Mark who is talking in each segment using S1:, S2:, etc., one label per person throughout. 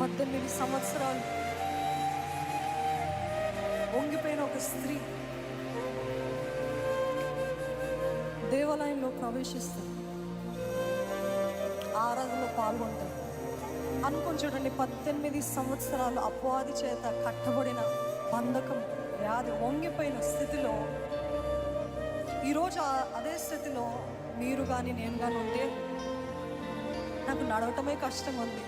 S1: 18 సంవత్సరాలు వంగిపోయిన ఒక స్త్రీ దేవాలయంలో ప్రవేశిస్తుంది, ఆరాధనలో పాల్గొంటారు. అనుకొని చూడండి, 18 సంవత్సరాలు అపవాది చేత కట్టబడిన బంధకం, వ్యాధి, వంగిపోయిన స్థితిలో ఈరోజు అదే స్థితిలో మీరు కానీ నేను కానీ ఉంటే, నాకు నడవటమే కష్టం ఉంది,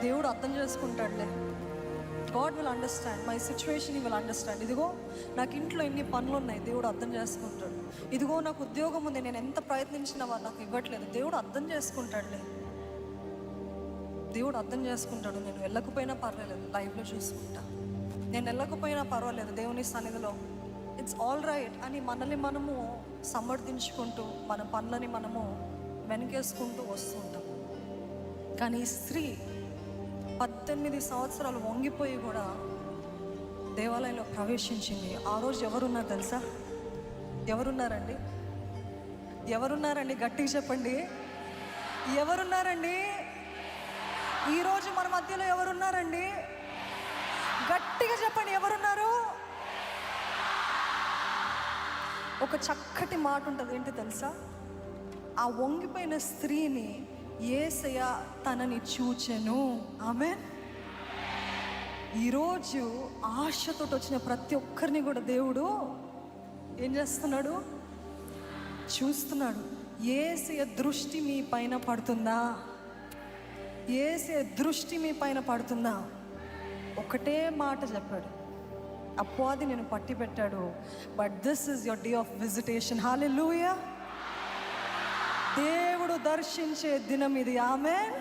S1: దేవుడు అర్థం చేసుకుంటాడులే. God will understand my situation, he will understand. ఇదిగో నాకు ఇంట్లో ఎన్ని పనులు ఉన్నాయి, దేవుడు అర్థం చేసుకుంటాడు. ఇదిగో నాకు ఉద్యోగం ఉంది, నేను ఎంత ప్రయత్నించినా వాళ్ళు నాకు ఇవ్వట్లేదు, దేవుడు అర్థం చేసుకుంటాడులే. దేవుడు అర్థం చేసుకుంటాడు. నేను వెళ్ళకపోయినా పర్వాలేదు, లైవ్లో చూసుకుంటా. నేను వెళ్ళకపోయినా పర్వాలేదు, దేవుని సన్నిధిలో ఇట్స్ ఆల్ రైట్ అని మనల్ని మనము సమర్థించుకుంటూ మన పనులని మనము వెనకేసుకుంటూ వస్తుంటాం. కానీ ఈ స్త్రీ 18 సంవత్సరాలు వంగిపోయి కూడా దేవాలయంలో ప్రవేశించింది. ఆ రోజు ఎవరున్నారు తెలుసా? ఎవరున్నారండి? ఎవరున్నారండి? గట్టిగా చెప్పండి, ఎవరున్నారండి? ఈరోజు మన మధ్యలో ఎవరున్నారండి? గట్టిగా చెప్పండి, ఎవరున్నారు? ఒక చక్కటి మాట ఉంటుంది, ఏంటి తెలుసా? ఆ వంగిపోయిన స్త్రీని యేసయ్య తనని చూచెను. ఆమేన్. ఈరోజు ఆశతో వచ్చిన ప్రతి ఒక్కరిని కూడా దేవుడు ఏం చేస్తున్నాడు? చూస్తున్నాడు. యేసయ్య దృష్టి మీ పైన పడుతుందా? యేసయ్య దృష్టి మీ పైన పడుతుందా? ఒకటే మాట చెప్పాడు, అపవాది నేను పట్టి పెట్టాడు, but this is your day of visitation. హల్లెలూయా. దేవుడు దర్శించే దినం ఇది. ఆమేన్.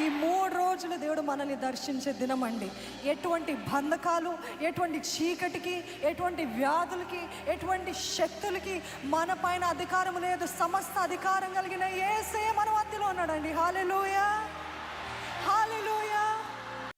S1: ఈ 3 రోజులు దేవుడు మనల్ని దర్శించే దినం అండి. ఎటువంటి బంధకాలు, ఎటువంటి చీకటికి, ఎటువంటి వ్యాధులకి, ఎటువంటి శక్తులకి మన పైన అధికారం లేదు. సమస్త అధికారం కలిగిన యేసే మన మధ్యలో ఉన్నాడండి. హల్లెలూయా, హల్లెలూయా.